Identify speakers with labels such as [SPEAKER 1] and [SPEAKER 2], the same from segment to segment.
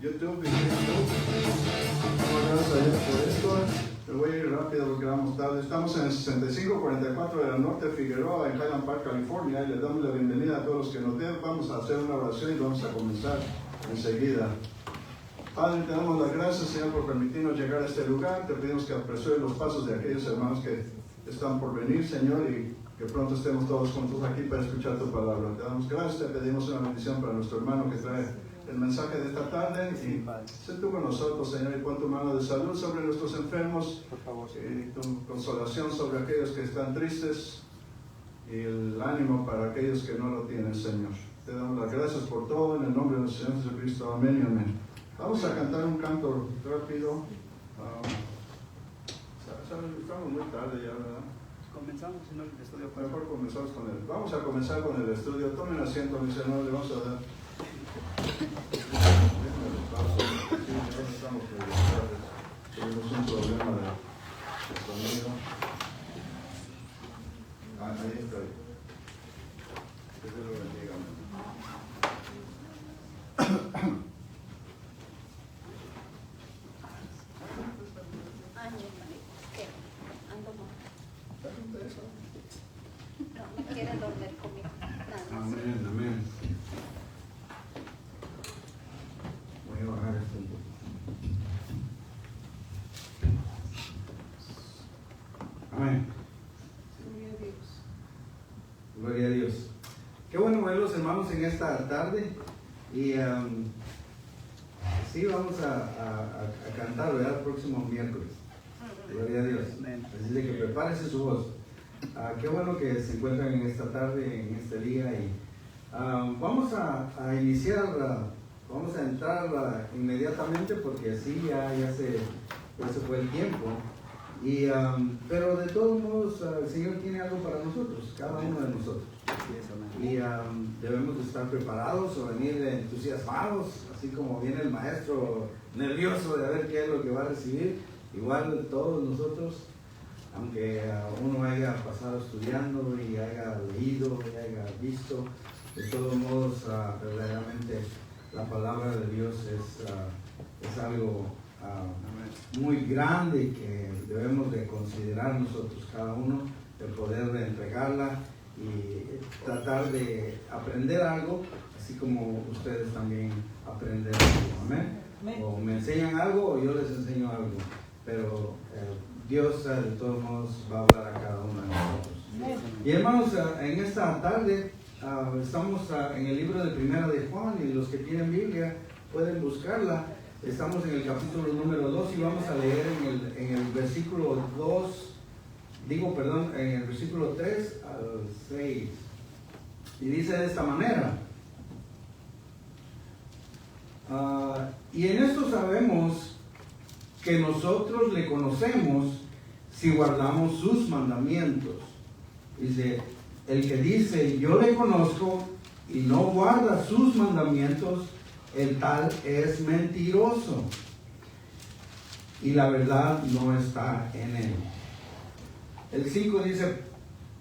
[SPEAKER 1] YouTube y Facebook. Gracias a Dios por esto. Me voy a ir rápido porque vamos tarde. Estamos en el 6544 de la Norte Figueroa, en Highland Park, California, y les damos la bienvenida a todos los que nos ven. Vamos a hacer una oración y vamos a comenzar enseguida. Padre, te damos las gracias, Señor, por permitirnos llegar a este lugar. Te pedimos que apresures los pasos de aquellos hermanos que están por venir, Señor, y que pronto estemos todos juntos aquí para escuchar tu palabra. Te damos gracias, te pedimos una bendición para nuestro hermano que trae el mensaje de esta tarde. Y sé tú con nosotros, Señor, y pon tu mano de salud sobre nuestros enfermos,
[SPEAKER 2] por favor,
[SPEAKER 1] y tu consolación sobre aquellos que están tristes, y el ánimo para aquellos que no lo tienen, Señor. Te damos las gracias por todo, en el nombre del Señor Jesucristo. Amén y amén. Vamos a cantar un canto rápido. Estamos muy tarde ya, ¿verdad?
[SPEAKER 2] comenzamos en el estudio.
[SPEAKER 1] Mejor comenzamos con el. Vamos a comenzar con el estudio. Tomen asiento, mis hermanos, le vamos a dar. Estamos tuvimos un problema de sonido. Ahí está. Que Dios lo bendiga.
[SPEAKER 3] No quiere dormir conmigo.
[SPEAKER 1] Amén, amén. Voy a bajar esto un poco. Amén. Gloria a Dios. Qué bueno verlos, hermanos, en esta tarde. Y sí, vamos a cantar, ¿verdad? El próximo miércoles. Gloria a Dios. Así de que prepárese su voz. Qué bueno que se encuentran en esta tarde, en este día. Y vamos a iniciar, vamos a entrar inmediatamente porque así ya se fue el tiempo. Y, pero de todos modos, el Señor tiene algo para nosotros, cada uno de nosotros. Y debemos de estar preparados o venir entusiasmados, así como viene el maestro nervioso de ver qué es lo que va a recibir. Igual todos nosotros, aunque uno haya pasado estudiando y haya leído y haya visto, de todos modos, verdaderamente la palabra de Dios es algo muy grande que debemos de considerar nosotros cada uno, de poder de entregarla y tratar de aprender algo, así como ustedes también aprenden algo. Amén. O me enseñan algo o yo les enseño algo, pero Dios de todos modos va a hablar a cada uno de nosotros. Y hermanos, en esta tarde estamos en el libro de Primera de Juan, y los que tienen Biblia pueden buscarla. Estamos en el capítulo número 2 y vamos a leer en el versículo 2, en el versículo 3 al 6. Y dice de esta manera: y en esto sabemos que nosotros le conocemos si guardamos sus mandamientos. Dice, el que dice yo le conozco y no guarda sus mandamientos, el tal es mentiroso y la verdad no está en él. El 5 dice,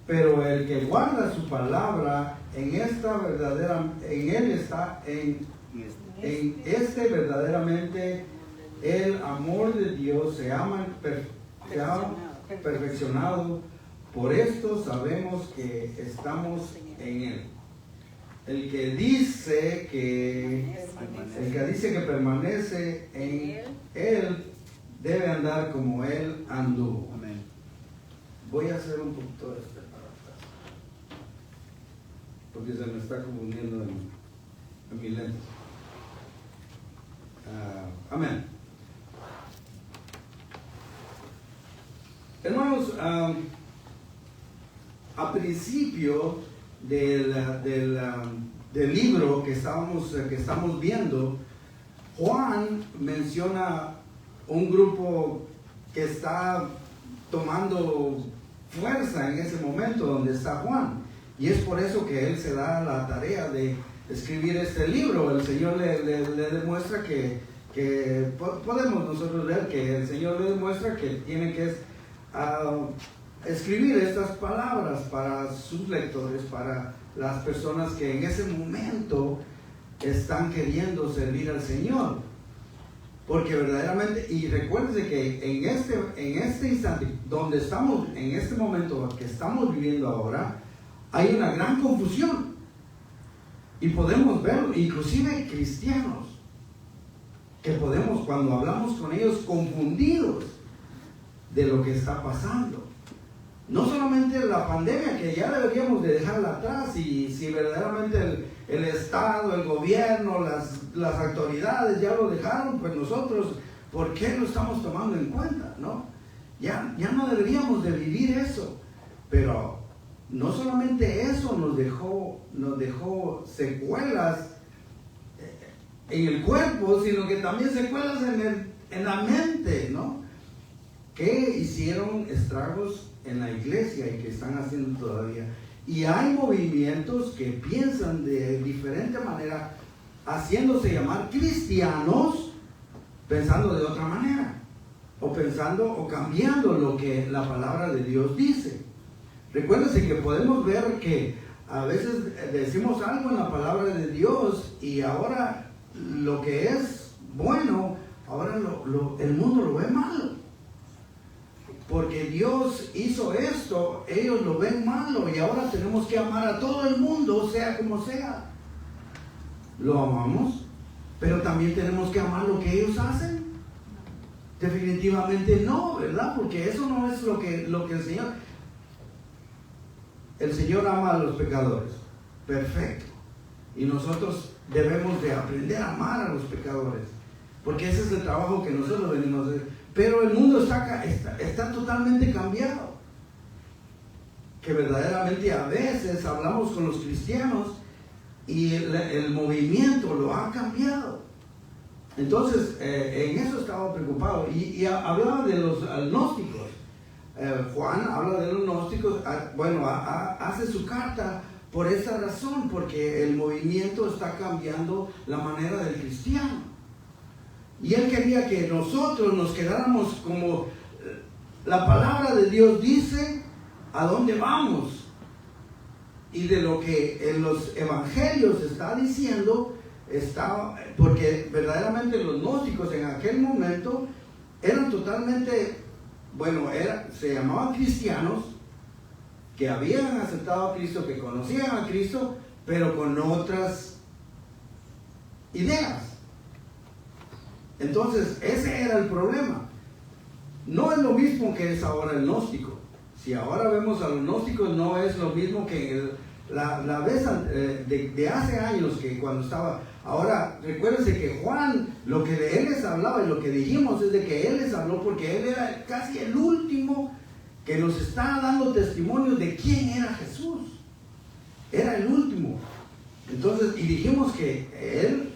[SPEAKER 1] pero el que guarda su palabra, en él está en este verdaderamente el amor de Dios se ha perfeccionado. Por esto sabemos que estamos en él. El que dice que permanece en él debe andar como él anduvo. Amén. Voy a hacer un poquito de este para atrás, porque se me está confundiendo en mi lente. Amén. Hermanos, a principio del libro que estamos viendo, Juan menciona un grupo que está tomando fuerza en ese momento donde está Juan, y es por eso que él se da la tarea de escribir este libro. El Señor le demuestra que podemos nosotros ver que el Señor le demuestra que tiene que escribir estas palabras para sus lectores, para las personas que en ese momento están queriendo servir al Señor. Porque verdaderamente, y recuérdense que en este instante, donde estamos, en este momento que estamos viviendo ahora, hay una gran confusión. Y podemos verlo, inclusive cristianos, que podemos, cuando hablamos con ellos, confundidos de lo que está pasando. No solamente la pandemia, que ya deberíamos de dejarla atrás, y si verdaderamente el Estado, el gobierno, las autoridades ya lo dejaron, pues nosotros, ¿por qué lo estamos tomando en cuenta? ¿No? Ya no deberíamos de vivir eso. Pero no solamente eso nos dejó secuelas en el cuerpo, sino que también secuelas en la mente, ¿no? Que hicieron estragos en la iglesia y que están haciendo todavía. Y hay movimientos que piensan de diferente manera, haciéndose llamar cristianos, pensando de otra manera, o pensando o cambiando lo que la palabra de Dios dice. Recuérdense que podemos ver que a veces decimos algo en la palabra de Dios y ahora lo que es bueno, ahora el mundo lo ve malo. Porque Dios hizo esto, ellos lo ven malo y ahora tenemos que amar a todo el mundo, sea como sea. Lo amamos, pero también tenemos que amar lo que ellos hacen. Definitivamente no, ¿verdad? Porque eso no es lo que el Señor... El Señor ama a los pecadores, perfecto. Y nosotros debemos de aprender a amar a los pecadores, porque ese es el trabajo que nosotros venimos a hacer. Pero el mundo está totalmente cambiado. Que verdaderamente a veces hablamos con los cristianos y el movimiento lo ha cambiado. Entonces, en eso estaba preocupado. Y hablaba de los gnósticos. Juan habla de los gnósticos. Hace su carta por esa razón, porque el movimiento está cambiando la manera del cristiano. Y él quería que nosotros nos quedáramos como la palabra de Dios dice, a dónde vamos. Y de lo que en los evangelios está diciendo, porque verdaderamente los gnósticos en aquel momento eran totalmente, se llamaban cristianos, que habían aceptado a Cristo, que conocían a Cristo, pero con otras ideas. Entonces, ese era el problema. No es lo mismo que es ahora el gnóstico. Si ahora vemos a los gnósticos, no es lo mismo que la vez de hace años, que cuando estaba. Ahora, recuérdense que Juan, lo que de él les hablaba y lo que dijimos es de que él les habló porque él era casi el último que nos está dando testimonio de quién era Jesús. Era el último. Entonces, y dijimos que él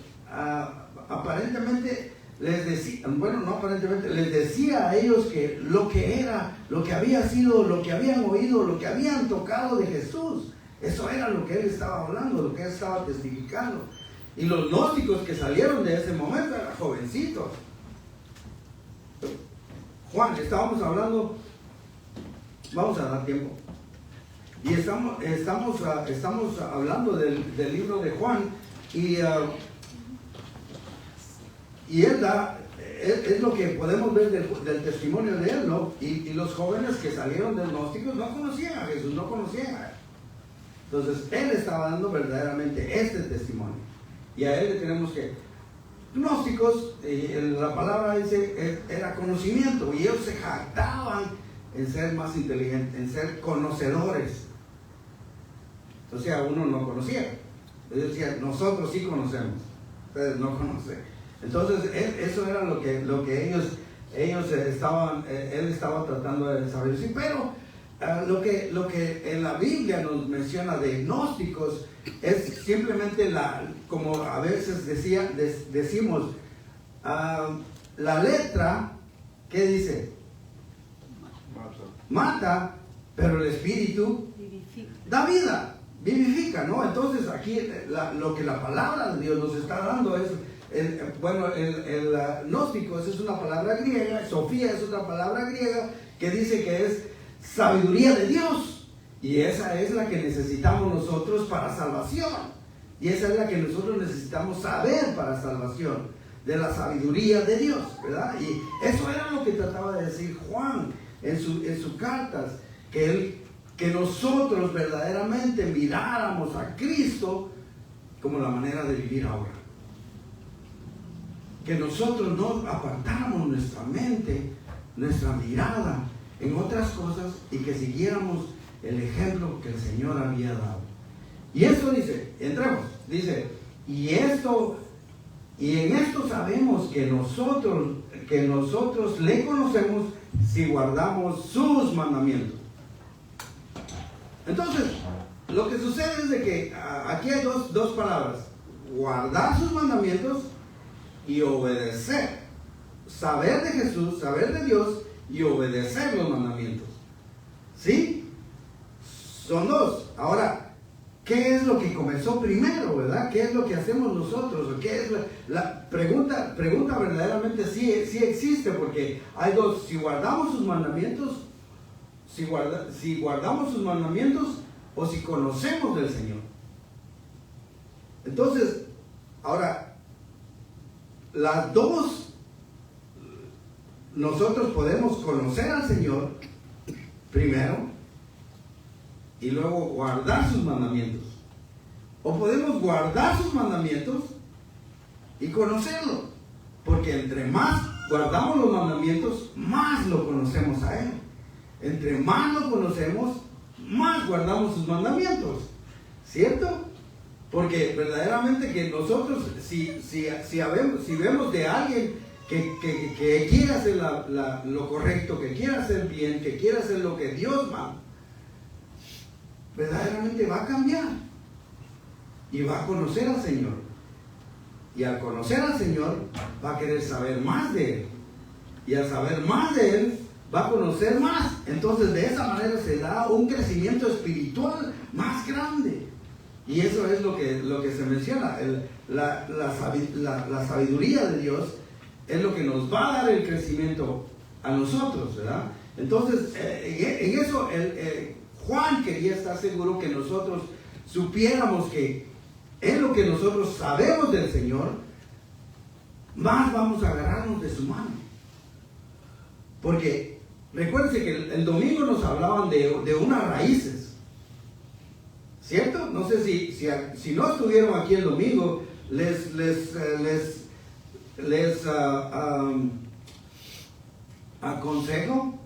[SPEAKER 1] aparentemente les decía, les decía a ellos que lo que era, lo que había sido, lo que habían oído, lo que habían tocado de Jesús, eso era lo que él estaba hablando, lo que él estaba testificando. Y los gnósticos que salieron de ese momento eran jovencitos. Juan, estábamos hablando, vamos a dar tiempo, y estamos hablando del libro de Juan, y él es lo que podemos ver del testimonio de él, ¿no? Y los jóvenes que salieron de gnósticos no conocían a Jesús, no conocían a él. Entonces, él estaba dando verdaderamente este testimonio. Y a él le tenemos que... Gnósticos, la palabra dice, era conocimiento, y ellos se jactaban en ser más inteligentes, en ser conocedores. O sea, uno no conocía. Ellos decían, nosotros sí conocemos, ustedes no conocen. Entonces, eso era lo que ellos estaban, él estaba tratando de saber. Sí, pero lo que en la Biblia nos menciona de gnósticos es simplemente como a veces decimos, la letra, ¿qué dice? Mata, pero el espíritu da vida, vivifica, ¿no? Entonces aquí lo que la palabra de Dios nos está dando es, el gnóstico es una palabra griega, Sofía es otra palabra griega que dice que es sabiduría de Dios, y esa es la que necesitamos nosotros para salvación, y esa es la que nosotros necesitamos saber para salvación. de la sabiduría de Dios, ¿verdad? Y eso era lo que trataba de decir Juan en sus cartas, que nosotros verdaderamente miráramos a Cristo como la manera de vivir ahora. Que nosotros no apartáramos nuestra mente, nuestra mirada en otras cosas y que siguiéramos el ejemplo que el Señor había dado. Y esto dice, entremos, dice, y en esto sabemos que nosotros le conocemos si guardamos sus mandamientos. Entonces, lo que sucede es de que aquí hay dos palabras: guardar sus mandamientos y obedecer. Saber de Jesús, saber de Dios y obedecer los mandamientos. ¿Sí? Son dos. Ahora, ¿qué es lo que comenzó primero, verdad? ¿Qué es lo que hacemos nosotros? ¿Qué es la pregunta verdaderamente sí existe? Porque hay dos: si guardamos sus mandamientos, si guardamos sus mandamientos o si conocemos del Señor. Entonces, ahora, las dos, nosotros podemos conocer al Señor primero y luego guardar sus mandamientos. O podemos guardar sus mandamientos y conocerlo. Porque entre más guardamos los mandamientos, más lo conocemos a Él. Entre más lo conocemos, más guardamos sus mandamientos. ¿Cierto? Porque verdaderamente que nosotros, si vemos de alguien que quiere hacer lo correcto, que quiere hacer bien, que quiere hacer lo que Dios manda, verdaderamente va a cambiar y va a conocer al Señor. Y al conocer al Señor va a querer saber más de Él. Y al saber más de Él va a conocer más. Entonces de esa manera se da un crecimiento espiritual más grande. Y eso es lo que se menciona. La sabiduría de Dios es lo que nos va a dar el crecimiento a nosotros, ¿verdad? Entonces en eso Juan quería estar seguro que nosotros supiéramos que en lo que nosotros sabemos del Señor, más vamos a agarrarnos de su mano. Porque recuérdense que el domingo nos hablaban de unas raíces, ¿cierto? No sé si no estuvieron aquí el domingo, les aconsejo,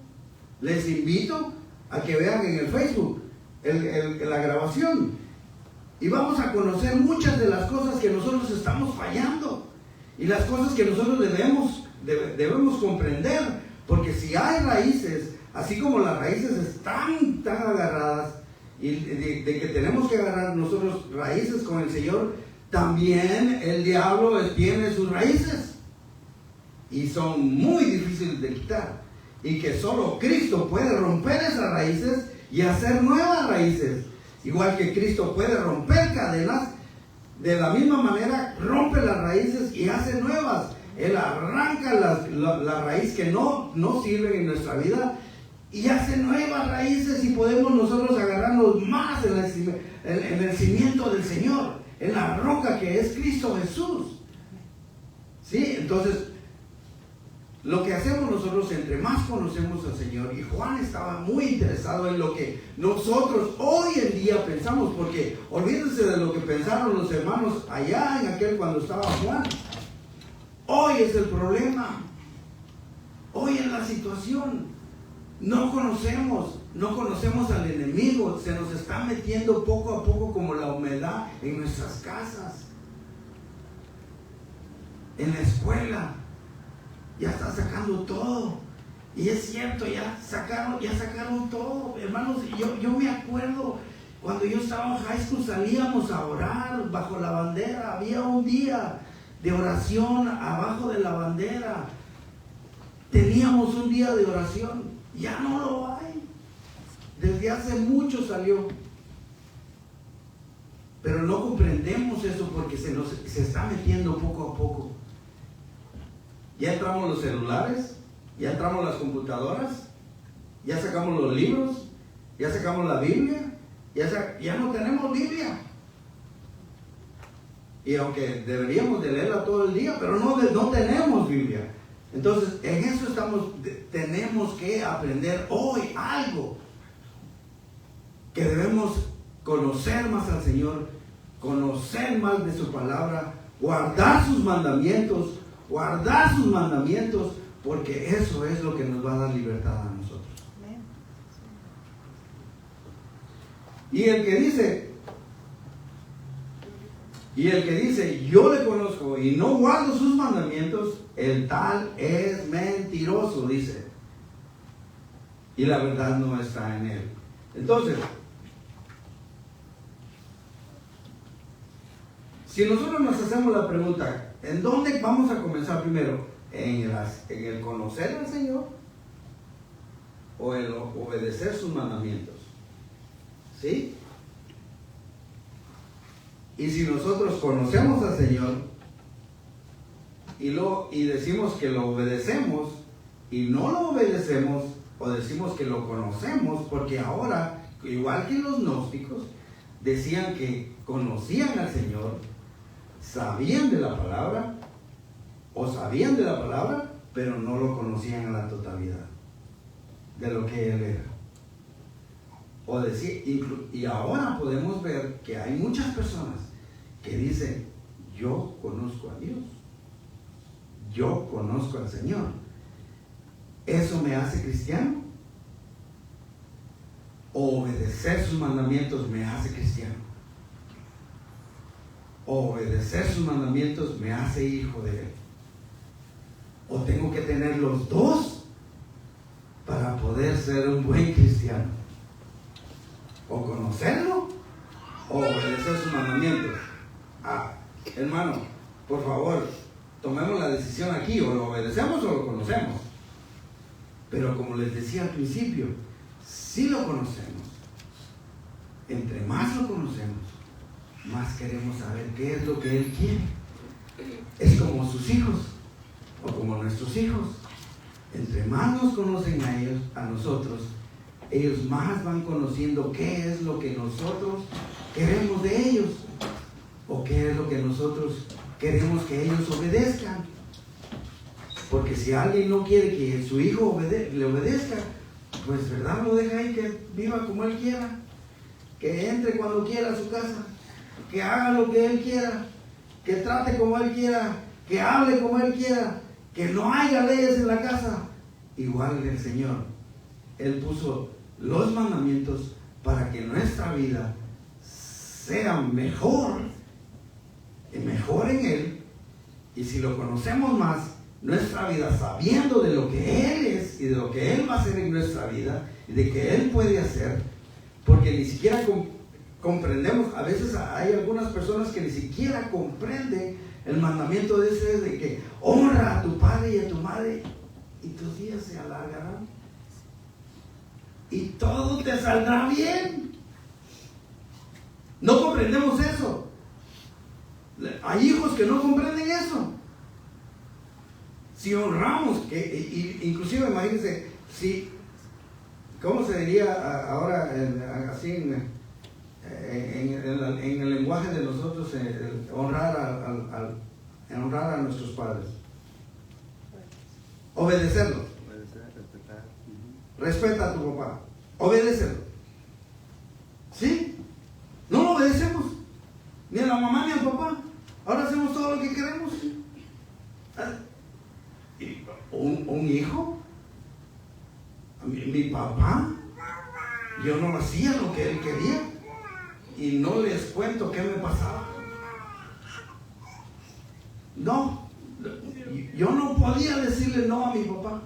[SPEAKER 1] les invito a que vean en el Facebook la grabación. Y vamos a conocer muchas de las cosas que nosotros estamos fallando y las cosas que nosotros debemos comprender. Porque si hay raíces, así como las raíces están tan agarradas y de que tenemos que agarrar nosotros raíces con el Señor, también el diablo tiene sus raíces y son muy difíciles de quitar. Y que solo Cristo puede romper esas raíces y hacer nuevas raíces. Igual que Cristo puede romper cadenas, de la misma manera rompe las raíces y hace nuevas. Él arranca la raíz que no sirven en nuestra vida y hace nuevas raíces, y podemos nosotros agarrarnos más en el cimiento del Señor, en la roca que es Cristo Jesús. ¿Sí? Entonces, lo que hacemos nosotros, entre más conocemos al Señor, y Juan estaba muy interesado en lo que nosotros hoy en día pensamos, porque olvídense de lo que pensaron los hermanos allá en aquel cuando estaba Juan. Hoy es el problema, hoy es la situación. No conocemos al enemigo, se nos está metiendo poco a poco como la humedad en nuestras casas, en la escuela. Ya está sacando todo. Y es cierto, ya sacaron todo. Hermanos, yo me acuerdo cuando yo estaba en high school, salíamos a orar bajo la bandera. Había un día de oración abajo de la bandera. Teníamos un día de oración. Ya no lo hay. Desde hace mucho salió. Pero no comprendemos eso porque se está metiendo poco a poco. Ya entramos los celulares, ya entramos las computadoras, ya sacamos los libros, ya sacamos la Biblia, ya no tenemos Biblia. Y aunque deberíamos de leerla todo el día, pero no tenemos Biblia. Entonces, en eso tenemos que aprender hoy algo. Que debemos conocer más al Señor, conocer más de su palabra, guardar sus mandamientos, porque eso es lo que nos va a dar libertad a nosotros. Y el que dice, yo le conozco y no guardo sus mandamientos, el tal es mentiroso, dice. Y la verdad no está en él. Entonces, si nosotros nos hacemos la pregunta, ¿en dónde vamos a comenzar primero? ¿En el conocer al Señor o en obedecer sus mandamientos? ¿Sí? Y si nosotros conocemos al Señor y decimos que lo obedecemos y no lo obedecemos, o decimos que lo conocemos, porque ahora, igual que los gnósticos, decían que conocían al Señor, sabían de la palabra, pero no lo conocían a la totalidad de lo que Él era. Y ahora podemos ver que hay muchas personas que dicen, yo conozco a Dios, yo conozco al Señor. ¿Eso me hace cristiano? ¿O obedecer sus mandamientos me hace cristiano? ¿O obedecer sus mandamientos me hace hijo de Él? ¿O tengo que tener los dos para poder ser un buen cristiano? ¿O conocerlo o obedecer sus mandamientos? Hermano, por favor, tomemos la decisión aquí, o lo obedecemos o lo conocemos. Pero como les decía al principio, si lo conocemos, entre más lo conocemos, más queremos saber qué es lo que Él quiere. Es como sus hijos, o como nuestros hijos. Entre más nos conocen a nosotros, ellos más van conociendo qué es lo que nosotros queremos de ellos, o qué es lo que nosotros queremos que ellos obedezcan. Porque si alguien no quiere que su hijo le obedezca, pues verdad, lo deja ahí, que viva como él quiera, que entre cuando quiera a su casa, que haga lo que él quiera, que trate como él quiera, que hable como él quiera, que no haya leyes en la casa. Igual el Señor, Él puso los mandamientos para que nuestra vida sea mejor en Él. Y si lo conocemos más, nuestra vida, sabiendo de lo que Él es y de lo que Él va a hacer en nuestra vida y de que Él puede hacer, porque ni siquiera comprendemos. A veces hay algunas personas que ni siquiera comprenden el mandamiento de ese, de que honra a tu padre y a tu madre y tus días se alargarán y todo te saldrá bien. No comprendemos eso. Hay hijos que no comprenden eso. Si honramos, inclusive imagínense, ¿cómo se diría ahora así en el lenguaje de nosotros, honrar a nuestros padres? Obedecerlos.
[SPEAKER 2] Respetar.
[SPEAKER 1] Respeta a tu papá. Obedécelo. ¿Sí? No lo obedecemos. Ni a la mamá ni al papá. Ahora hacemos todo lo que queremos. Un hijo, mi papá, yo no hacía lo que él quería y no les cuento qué me pasaba. No, yo no podía decirle no a mi papá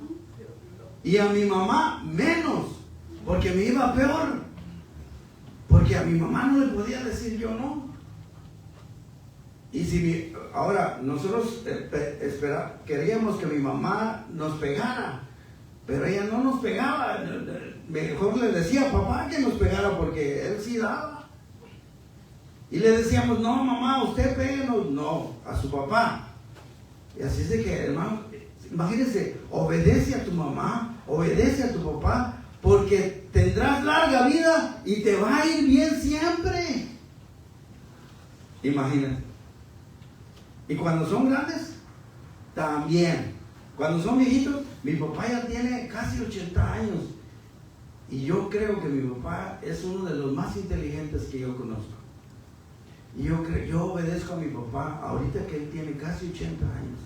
[SPEAKER 1] y a mi mamá menos, porque me iba peor, porque a mi mamá no le podía decir yo no. Y si ahora nosotros queríamos que mi mamá nos pegara, pero ella no nos pegaba. Mejor le decía papá que nos pegara, porque él sí daba. Y le decíamos, no mamá, usted péguenos, no, a su papá. Y así es de que, hermano, imagínense, obedece a tu mamá, obedece a tu papá, porque tendrás larga vida y te va a ir bien siempre. Imagínate. Y cuando son grandes, también. Cuando son viejitos, mi papá ya tiene casi 80 años. Y yo creo que mi papá es uno de los más inteligentes que yo conozco. Y yo obedezco a mi papá ahorita que él tiene casi 80 años.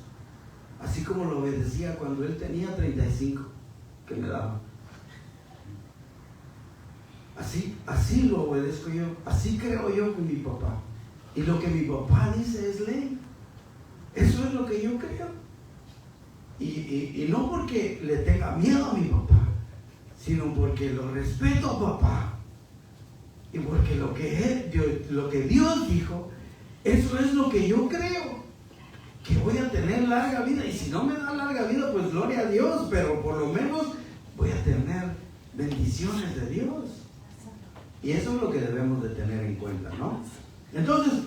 [SPEAKER 1] Así como lo obedecía cuando él tenía 35, que me daba. Así lo obedezco yo. Así creo yo con mi papá. Y lo que mi papá dice es ley. Eso es lo que yo creo. Y no porque le tenga miedo a mi papá, sino porque lo respeto a papá. Y porque lo que Dios dijo, eso es lo que yo creo. Que voy a tener larga vida. Y si no me da larga vida, pues gloria a Dios. Pero por lo menos voy a tener bendiciones de Dios. Y eso es lo que debemos de tener en cuenta, ¿no? Entonces,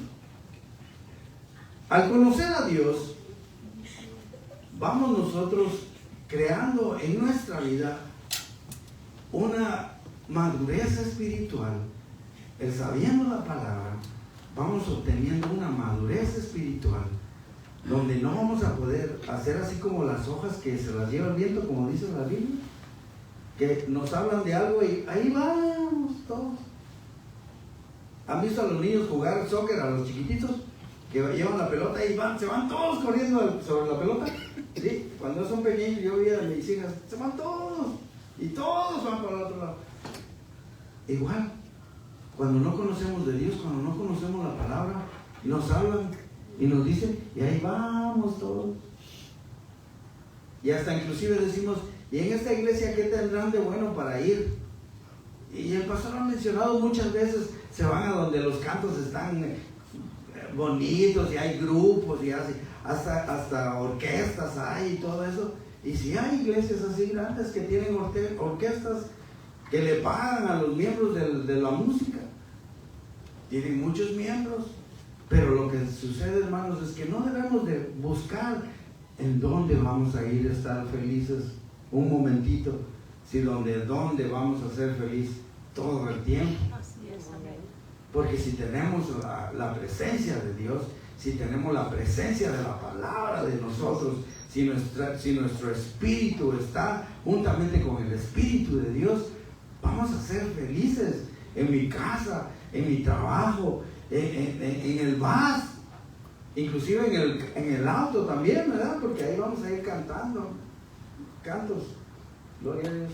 [SPEAKER 1] al conocer a Dios, vamos nosotros creando en nuestra vida una madurez espiritual. El sabiendo la palabra, vamos obteniendo una madurez espiritual, donde no vamos a poder hacer así como las hojas que se las lleva el viento, como dice la Biblia, que nos hablan de algo y ahí vamos todos. ¿Han visto a los niños jugar soccer, a los chiquititos, que llevan la pelota y se van todos corriendo sobre la pelota? ¿Sí? Cuando son pequeños, yo vi a mis hijas, se van todos, y todos van para el otro lado. Igual, cuando no conocemos de Dios, cuando no conocemos la palabra, nos hablan y nos dicen, y ahí vamos todos. Y hasta inclusive decimos, ¿y en esta iglesia qué tendrán de bueno para ir? Y el pastor ha mencionado muchas veces, se van a donde los cantos están bonitos y hay grupos y hasta orquestas hay y todo eso. Y si hay iglesias así grandes que tienen orquestas que le pagan a los miembros de la música, tienen muchos miembros, pero lo que sucede, hermanos, es que no debemos de buscar en dónde vamos a ir a estar felices un momentito, sino de dónde vamos a ser felices todo el tiempo. Porque si tenemos la presencia de Dios, si tenemos la presencia de la palabra de nosotros, si nuestro espíritu está juntamente con el espíritu de Dios, vamos a ser felices en mi casa, en mi trabajo, en el bus, inclusive en el auto también, ¿verdad? Porque ahí vamos a ir cantando cantos, gloria a Dios.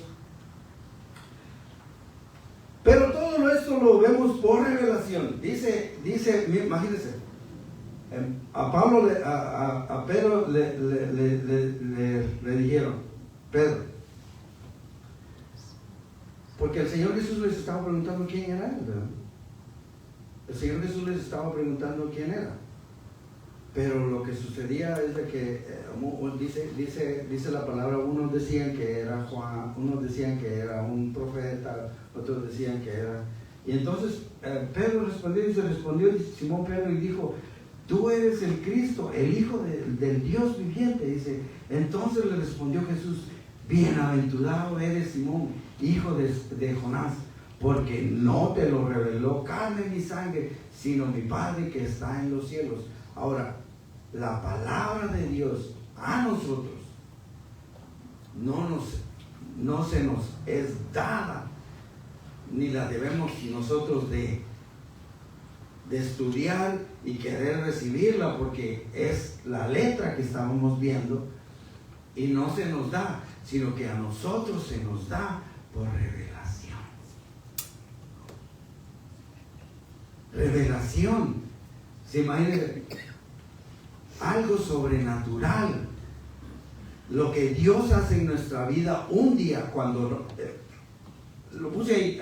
[SPEAKER 1] Pero todo esto lo vemos por revelación. Dice, imagínense, a Pedro le dijeron, Pedro, porque el Señor Jesús les estaba preguntando quién era él, ¿verdad? El Señor Jesús les estaba preguntando quién era. Pero lo que sucedía es de que, dice la palabra, unos decían que era Juan, unos decían que era un profeta, otros decían que era... Y entonces Pedro respondió Simón Pedro y dijo, tú eres el Cristo, el Hijo del Dios viviente. Dice, entonces le respondió Jesús, bienaventurado eres Simón, hijo de Jonás, porque no te lo reveló carne ni sangre, sino mi Padre que está en los cielos. Ahora, la palabra de Dios a nosotros no se nos es dada, ni la debemos nosotros de estudiar y querer recibirla, porque es la letra que estábamos viendo y no se nos da, sino que a nosotros se nos da por revelación. Revelación. ¿Se imaginan? Algo sobrenatural, lo que Dios hace en nuestra vida un día cuando lo puse ahí.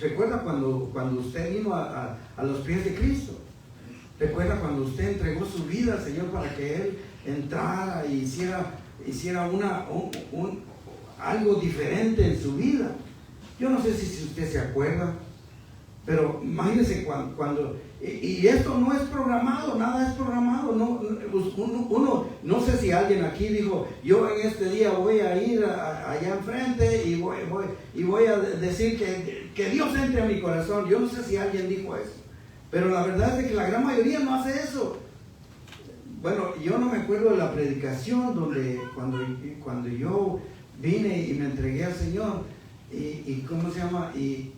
[SPEAKER 1] Recuerda cuando usted vino a los pies de Cristo. Recuerda cuando usted entregó su vida al Señor para que Él entrara e hiciera algo diferente en su vida. Yo no sé si usted se acuerda, pero imagínese cuando y esto no es programado, nada es programado. Uno, no sé si alguien aquí dijo, yo en este día voy a ir allá enfrente y voy a decir que Dios entre a mi corazón. Yo no sé si alguien dijo eso, pero la verdad es que la gran mayoría no hace eso. bueno, yo no me acuerdo de la predicación donde cuando yo vine y me entregué al Señor y ¿cómo se llama? Y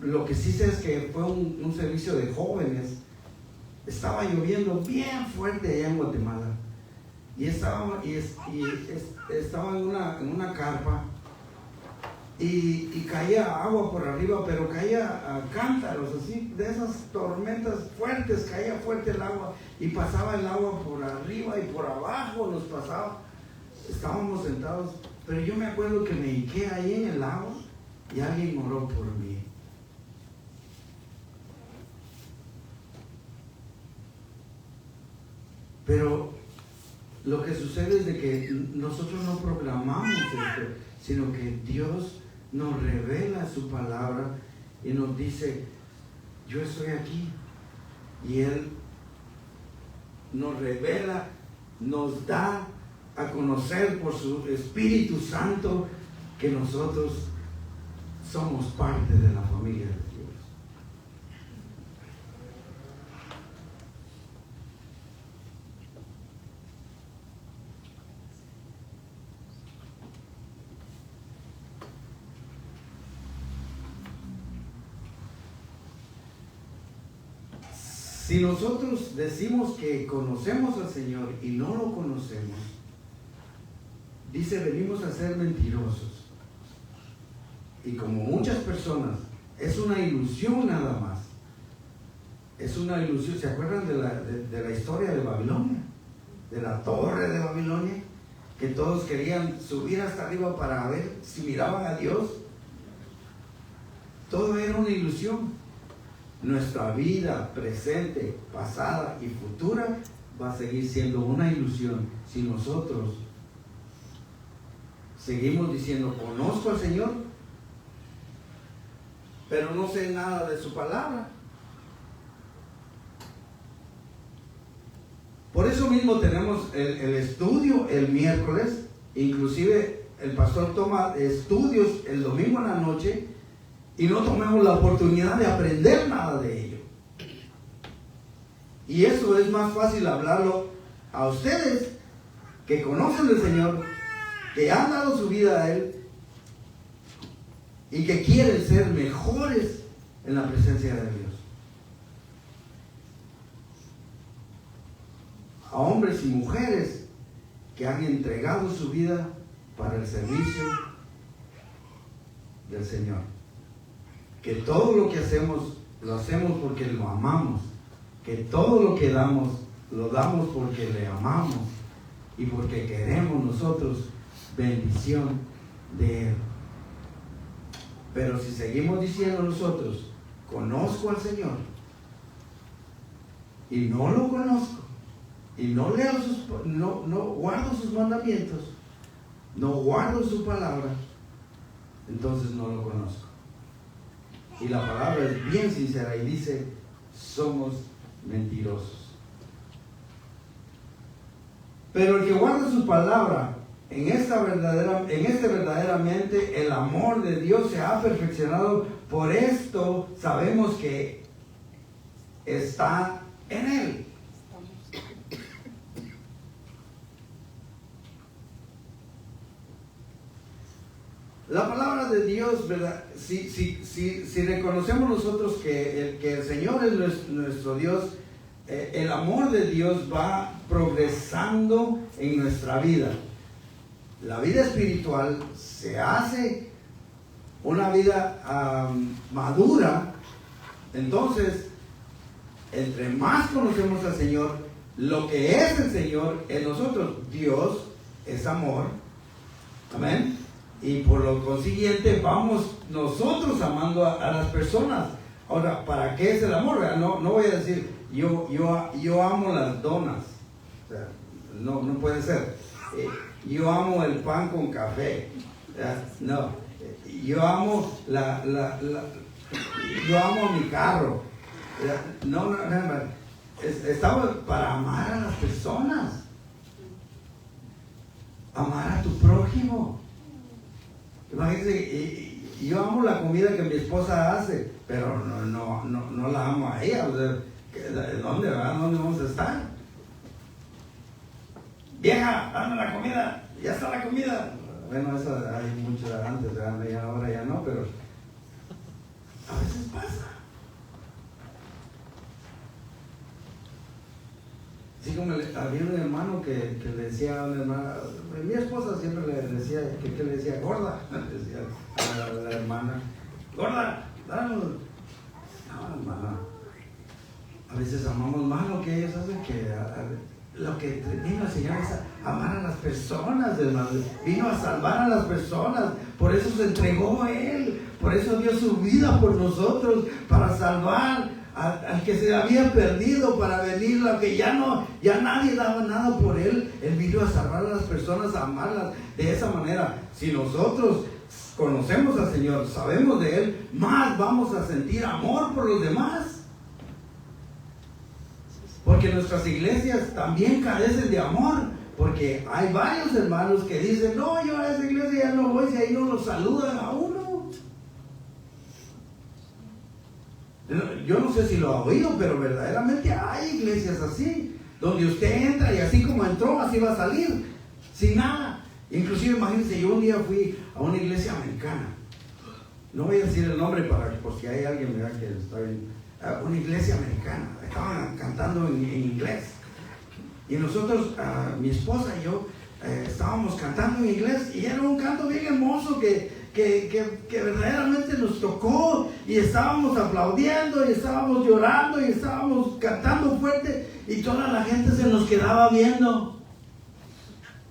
[SPEAKER 1] lo que sí sé es que fue un servicio de jóvenes. Estaba lloviendo bien fuerte allá en Guatemala y estaba en una carpa y caía agua por arriba, pero caía a cántaros, así, de esas tormentas fuertes, caía fuerte el agua y pasaba el agua por arriba y por abajo nos pasaba. Estábamos sentados, pero yo me acuerdo que me hinqué ahí en el agua y alguien oró por mí. Pero lo que sucede es de que nosotros no proclamamos esto, sino que Dios nos revela su palabra y nos dice, yo estoy aquí. Y Él nos revela, nos da a conocer por su Espíritu Santo que nosotros somos parte de la familia de Dios. Si nosotros decimos que conocemos al Señor y no lo conocemos, dice, venimos a ser mentirosos. Y como muchas personas, es una ilusión nada más. Es una ilusión. ¿Se acuerdan de la historia de Babilonia? De la torre de Babilonia, que todos querían subir hasta arriba para ver si miraban a Dios. Todo era una ilusión. Nuestra vida presente, pasada y futura va a seguir siendo una ilusión si nosotros seguimos diciendo, conozco al Señor, pero no sé nada de su palabra. Por eso mismo tenemos el estudio el miércoles, inclusive el pastor toma estudios el domingo en la noche, y no tomamos la oportunidad de aprender nada de ello. Y eso es más fácil hablarlo a ustedes que conocen al Señor, que han dado su vida a Él y que quieren ser mejores en la presencia de Dios. A hombres y mujeres que han entregado su vida para el servicio del Señor. Que todo lo que hacemos, lo hacemos porque lo amamos. Que todo lo que damos, lo damos porque le amamos y porque queremos nosotros bendición de Él. Pero si seguimos diciendo nosotros, conozco al Señor y no lo conozco, y no leo no guardo sus mandamientos, no guardo su palabra, entonces no lo conozco. Y la palabra es bien sincera y dice, somos mentirosos. Pero el que guarda su palabra, en este verdaderamente el amor de Dios se ha perfeccionado. Por esto sabemos que está en Él. La palabra de Dios, ¿verdad? Si reconocemos nosotros que el Señor es nuestro Dios, el amor de Dios va progresando en nuestra vida. La vida espiritual se hace una vida madura. Entonces, entre más conocemos al Señor, lo que es el Señor en nosotros, Dios es amor. Amén. Y por lo consiguiente vamos nosotros amando a las personas. Ahora, ¿para qué es el amor? No voy a decir yo amo las donas. O sea, no puede ser. Yo amo el pan con café. No. Yo amo yo amo mi carro. No. Estamos para amar a las personas. Amar a tu prójimo. Imagínense, yo amo la comida que mi esposa hace, pero no la amo a ella. O sea, ¿dónde vamos a estar? vieja, dame la comida, ya está la comida. Bueno, eso hay mucho antes, ahora ya no, pero a veces pasa. Así como había un hermano que le decía a una hermana, mi esposa siempre le decía, que le decía, gorda, le decía a la hermana, gorda, dame. No, hermana, a veces amamos más lo que ellos hacen que lo que vino el Señor es a amar a las personas, hermano. Vino a salvar a las personas, por eso se entregó Él, por eso dio su vida por nosotros, para salvar al que se había perdido, para venir a que ya nadie daba nada por Él. Él vino a salvar a las personas, a amarlas de esa manera. Si nosotros conocemos al Señor, sabemos de Él, más vamos a sentir amor por los demás. Porque nuestras iglesias también carecen de amor, porque hay varios hermanos que dicen, no, yo a esa iglesia ya no voy, si ahí no los saludan a uno. Yo no sé si lo ha oído, pero verdaderamente hay iglesias así, donde usted entra y así como entró, así va a salir, sin nada. Inclusive imagínense, yo un día fui a una iglesia americana, no voy a decir el nombre por si hay alguien que está bien. Una iglesia americana, estaban cantando en inglés, y nosotros, mi esposa y yo, estábamos cantando en inglés, y era un canto bien hermoso que verdaderamente nos tocó, y estábamos aplaudiendo, y estábamos llorando, y estábamos cantando fuerte, y toda la gente se nos quedaba viendo,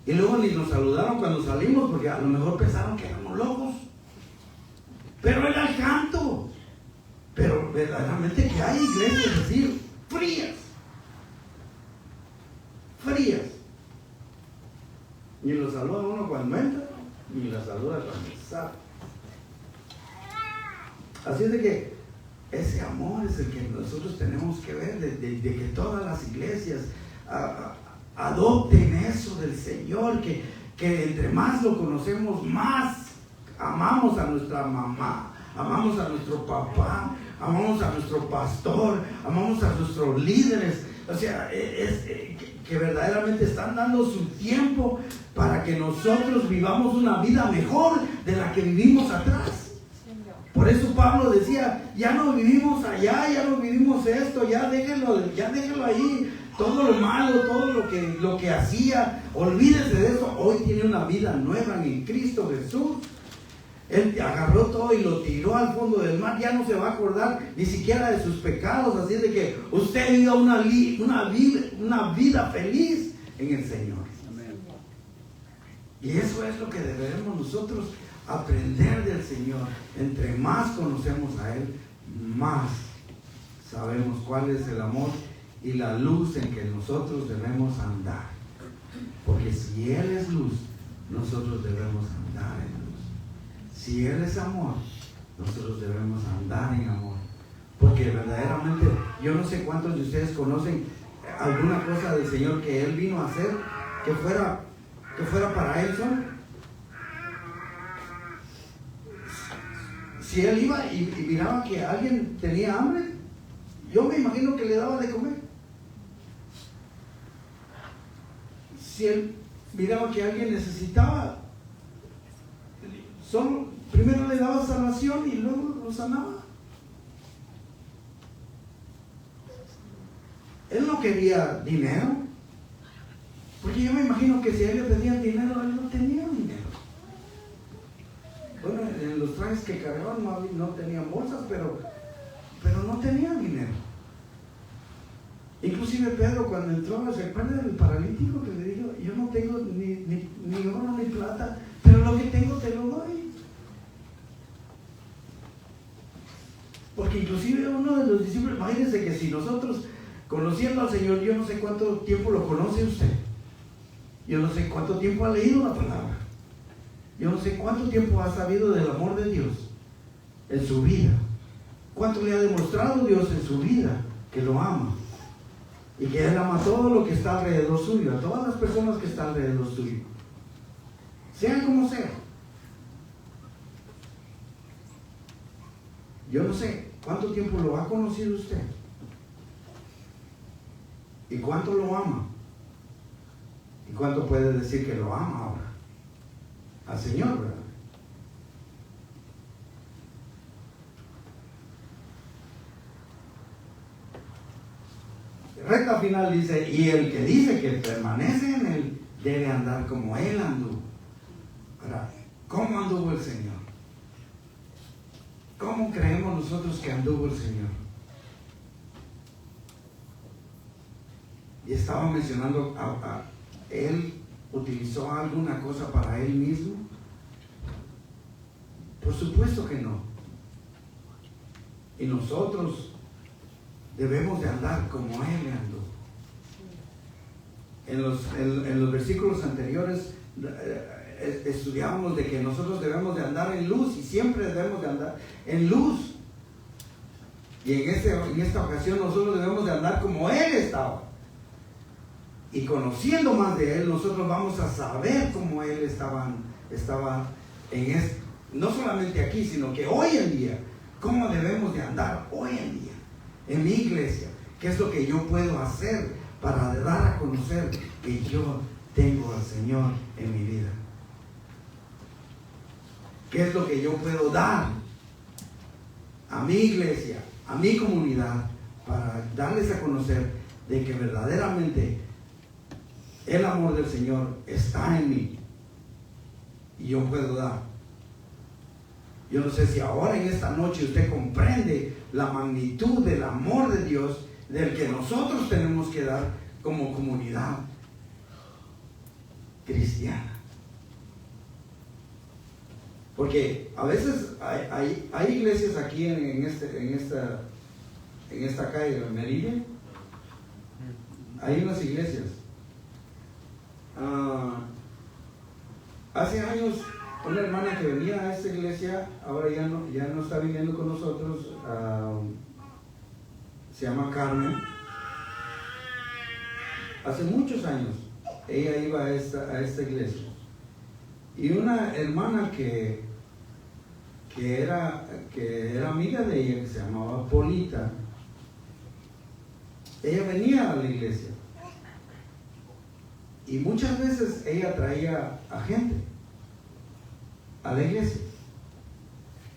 [SPEAKER 1] y luego ni nos saludaron cuando salimos, porque a lo mejor pensaron que éramos locos, pero era el canto. Pero verdaderamente que hay iglesias así, frías. Ni lo saluda uno cuando entra, ni la saluda cuando sale. Así es de que ese amor es el que nosotros tenemos que ver, de que todas las iglesias adopten eso del Señor, que entre más lo conocemos, más amamos a nuestra mamá, amamos a nuestro papá, amamos a nuestro pastor, amamos a nuestros líderes. O sea, que verdaderamente están dando su tiempo para que nosotros vivamos una vida mejor de la que vivimos atrás. Por eso Pablo decía, ya no vivimos allá, ya no vivimos esto, ya déjenlo ahí, todo lo malo, todo lo que hacía, olvídese de eso. Hoy tiene una vida nueva en Cristo Jesús. Él agarró todo y lo tiró al fondo del mar, ya no se va a acordar ni siquiera de sus pecados, así de que usted viva una vida feliz en el Señor.
[SPEAKER 2] Amén.
[SPEAKER 1] Y eso es lo que debemos nosotros aprender del Señor. Entre más conocemos a Él, más sabemos cuál es el amor y la luz en que nosotros debemos andar. Porque si Él es luz, nosotros debemos andar en luz. Si Él es amor, nosotros debemos andar en amor. Porque verdaderamente, yo no sé cuántos de ustedes conocen alguna cosa del Señor que Él vino a hacer, que fuera para Él solo. Si Él iba y miraba que alguien tenía hambre, yo me imagino que le daba de comer. Si Él miraba que alguien necesitaba, primero le daba salvación y luego lo sanaba. Él no quería dinero, porque yo me imagino que si a él le pedían dinero, él no tenía dinero. Bueno, en los trajes que cargaban no tenían bolsas, pero no tenía dinero. Inclusive Pedro, cuando entró, ¿se acuerda del paralítico que le dijo, yo no tengo ni oro ni plata, pero lo que tengo te lo doy? Porque inclusive uno de los discípulos, imagínense que si nosotros, conociendo al Señor, yo no sé cuánto tiempo lo conoce usted, yo no sé cuánto tiempo ha leído la palabra, yo no sé cuánto tiempo ha sabido del amor de Dios en su vida, cuánto le ha demostrado Dios en su vida que lo ama y que Él ama todo lo que está alrededor suyo, a todas las personas que están alrededor suyo, sean como sean. Yo no sé cuánto tiempo lo ha conocido usted y cuánto lo ama ¿Y cuánto puede decir que lo ama ahora? Al Señor, ¿verdad? Recta final dice, y el que dice que permanece en Él debe andar como Él anduvo. Ahora, ¿cómo anduvo el Señor? ¿Cómo creemos nosotros que anduvo el Señor? Y estaba mencionando, ¿Él utilizó alguna cosa para Él mismo? Por supuesto que no. Y nosotros debemos de andar como Él andó. En los versículos anteriores estudiábamos de que nosotros debemos de andar en luz y siempre debemos de andar en luz. Y en esta ocasión nosotros debemos de andar como Él estaba. Y conociendo más de Él, nosotros vamos a saber cómo Él estaba en no solamente aquí, sino que hoy en día, cómo debemos de andar hoy en día en mi iglesia. ¿Qué es lo que yo puedo hacer para dar a conocer que yo tengo al Señor en mi vida? ¿Qué es lo que yo puedo dar a mi iglesia, a mi comunidad, para darles a conocer de que verdaderamente el amor del Señor está en mí y yo puedo dar? Yo no sé si ahora en esta noche usted comprende la magnitud del amor de Dios del que nosotros tenemos que dar como comunidad cristiana. Porque a veces hay iglesias aquí en esta calle de Meridian. Hay unas iglesias. Hace años una hermana que venía a esta iglesia, ahora ya no está viniendo con nosotros, se llama Carmen. Hace muchos años ella iba a esta iglesia. Y una hermana que era amiga de ella, que se llamaba Polita, ella venía a la iglesia. Y muchas veces ella traía a gente a la iglesia.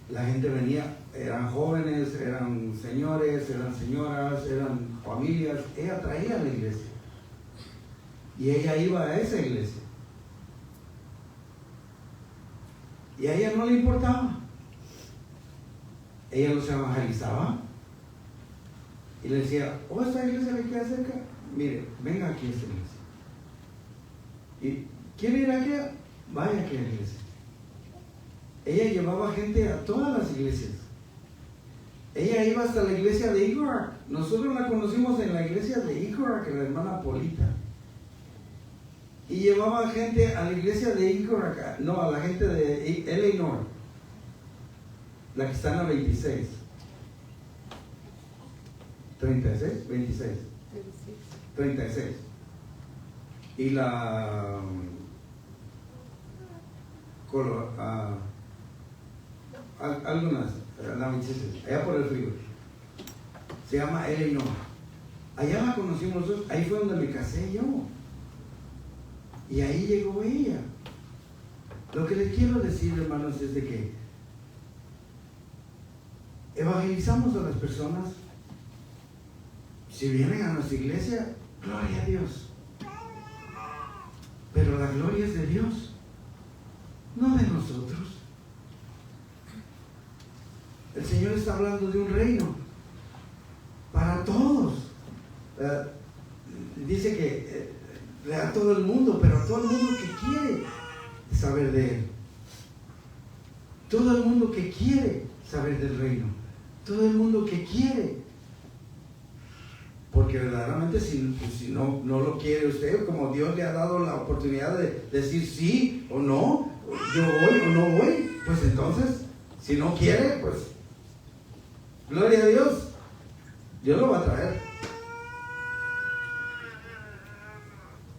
[SPEAKER 1] La gente venía, eran jóvenes, eran señores, eran señoras, eran familias. Ella traía a la iglesia. Y ella iba a esa iglesia. Y a ella no le importaba. Ella los evangelizaba. Y le decía, esta iglesia le queda cerca. Mire, venga aquí a esta iglesia. ¿Y quiere ir aquí? Vaya aquí a la iglesia. Ella llevaba gente a todas las iglesias. Ella iba hasta la iglesia de Igor. Nosotros la conocimos en la iglesia de Igor, que la hermana Polita. Y llevaba gente a la iglesia de Igor acá. No, a la gente de Eleanor, la que está en la 26. 36, 26. 36. Y la algunas, la 26, allá por el frío, se llama Eleanor. Allá la conocimos nosotros, ahí fue donde me casé yo. Y ahí llegó ella. Lo que les quiero decir, hermanos, es de que evangelizamos a las personas. Si vienen a nuestra iglesia, gloria a Dios. Pero la gloria es de Dios, no de nosotros. El Señor está hablando de un reino para todos. Dice que le da a todo el mundo, pero a todo el mundo que quiere saber de Él. Todo el mundo que quiere saber del reino. Todo el mundo que quiere. Porque verdaderamente si no lo quiere usted, como Dios le ha dado la oportunidad de decir sí o no, yo voy o no voy, pues entonces, si no quiere, pues gloria a Dios, Dios lo va a traer.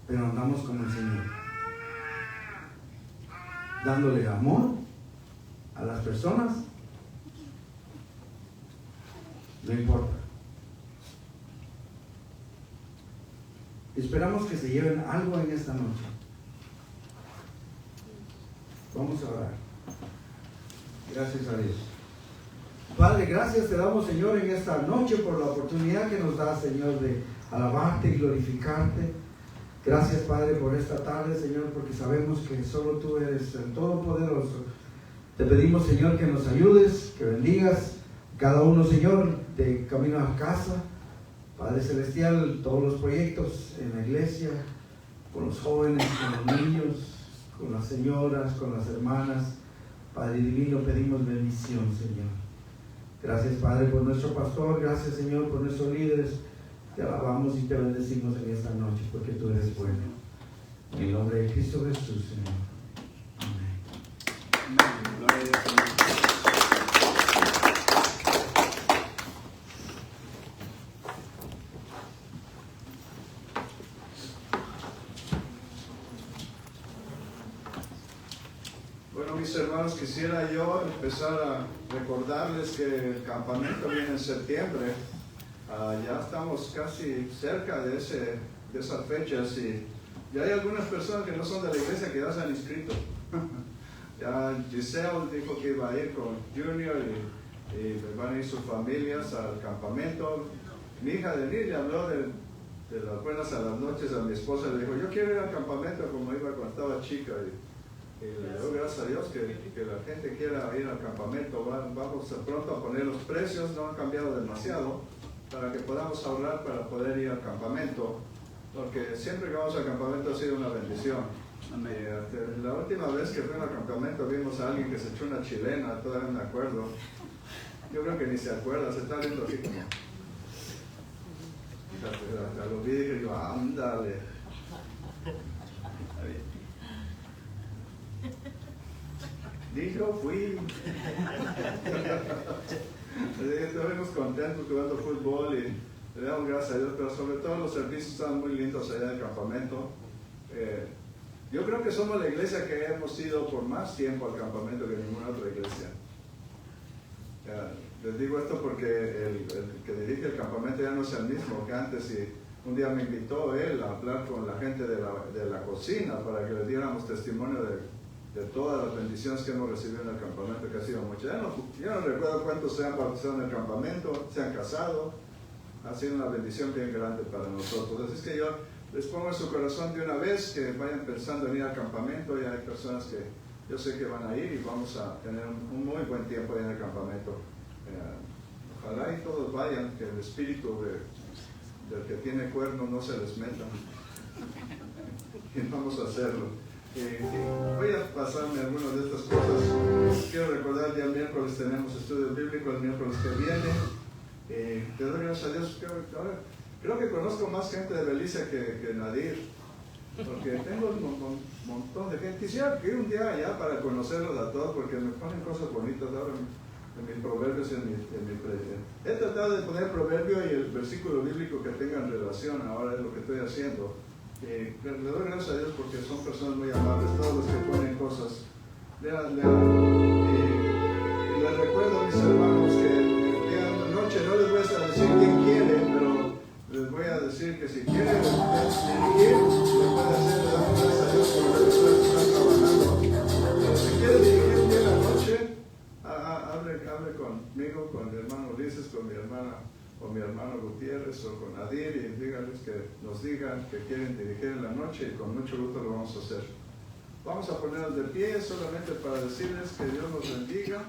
[SPEAKER 1] Pero andamos con el Señor, dándole amor a las personas, no importa. Esperamos que se lleven algo en esta noche. Vamos a orar. Gracias a Dios. Padre, gracias te damos, Señor, en esta noche por la oportunidad que nos da, Señor, de alabarte y glorificarte. Gracias, Padre, por esta tarde, Señor, porque sabemos que solo tú eres el Todopoderoso. Te pedimos, Señor, que nos ayudes, que bendigas cada uno, Señor, de camino a casa. Padre Celestial, todos los proyectos en la iglesia, con los jóvenes, con los niños, con las señoras, con las hermanas. Padre Divino, pedimos bendición, Señor. Gracias, Padre, por nuestro pastor. Gracias, Señor, por nuestros líderes. Te alabamos y te bendecimos en esta noche porque tú eres bueno. En el nombre de Cristo Jesús, Señor. Amén.
[SPEAKER 2] Amén. Gloria a Dios, Señor. Bueno, mis hermanos, quisiera yo empezar a recordarles que el campamento viene en septiembre. Ya estamos casi cerca de esas fechas y ya hay algunas personas que no son de la iglesia que ya se han inscrito. Ya Giselle dijo que iba a ir con Junior y van a ir sus familias al campamento. Mi hija Denise le habló de las buenas a las noches a mi esposa, le dijo, yo quiero ir al campamento como iba cuando estaba chica. Y le doy gracias a Dios que la gente quiera ir al campamento. Vamos pronto a poner los precios, no han cambiado demasiado, para que podamos ahorrar para poder ir al campamento, porque siempre que vamos al campamento ha sido una bendición. La última vez que fui al campamento vimos a alguien que se echó una chilena, todavía me acuerdo. Yo creo que ni se acuerda, se está viendo así como... Hasta lo vi y dije yo, ándale. Dijo, fui. Estuvimos contentos jugando fútbol y le damos gracias a Dios, pero sobre todo los servicios están muy lindos allá del campamento. Yo creo que somos la iglesia que hemos ido por más tiempo al campamento que ninguna otra iglesia. Les digo esto porque el que dirige el campamento ya no es el mismo que antes y un día me invitó él a hablar con la gente de la cocina para que les diéramos testimonio de todas las bendiciones que hemos recibido en el campamento, que ha sido mucho. Ya no recuerdo cuántos se han bautizado en el campamento, se han casado. Ha sido una bendición bien grande para nosotros. Así es que yo les pongo en su corazón de una vez que vayan pensando en ir al campamento. Ya hay personas que yo sé que van a ir y vamos a tener un muy buen tiempo ahí en el campamento. Ojalá y todos vayan, que el espíritu del que tiene cuerno no se les meta. Y vamos a hacerlo. Voy a pasarme algunas de estas cosas. Quiero recordar que el miércoles tenemos estudio bíblico, el miércoles que viene. Te doy gracias a Dios. Creo que conozco más gente de Belice que Nadir, porque tengo un montón de gente. Quisiera ir un día allá para conocerlos a todos, porque me ponen cosas bonitas ahora en mis proverbios, en mi predicación. He tratado de poner proverbio y el versículo bíblico que tengan relación, ahora es lo que estoy haciendo. Le doy gracias a Dios porque son personas muy amables, todos los que ponen cosas. Y les recuerdo, mis hermanos, que el día de la noche no les voy a decir quién quiere, pero les voy a decir que si quieren dirigir, lo puede hacer. Le damos gracias a Dios por las personas que están trabajando. Pero si quiere dirigir un día en la noche, hable conmigo, con mi hermano Ulises, con mi hermana o mi hermano Gutiérrez o con Nadir y díganles que nos digan que quieren dirigir en la noche y con mucho gusto lo vamos a hacer. Vamos a ponernos de pie solamente para decirles que Dios nos bendiga.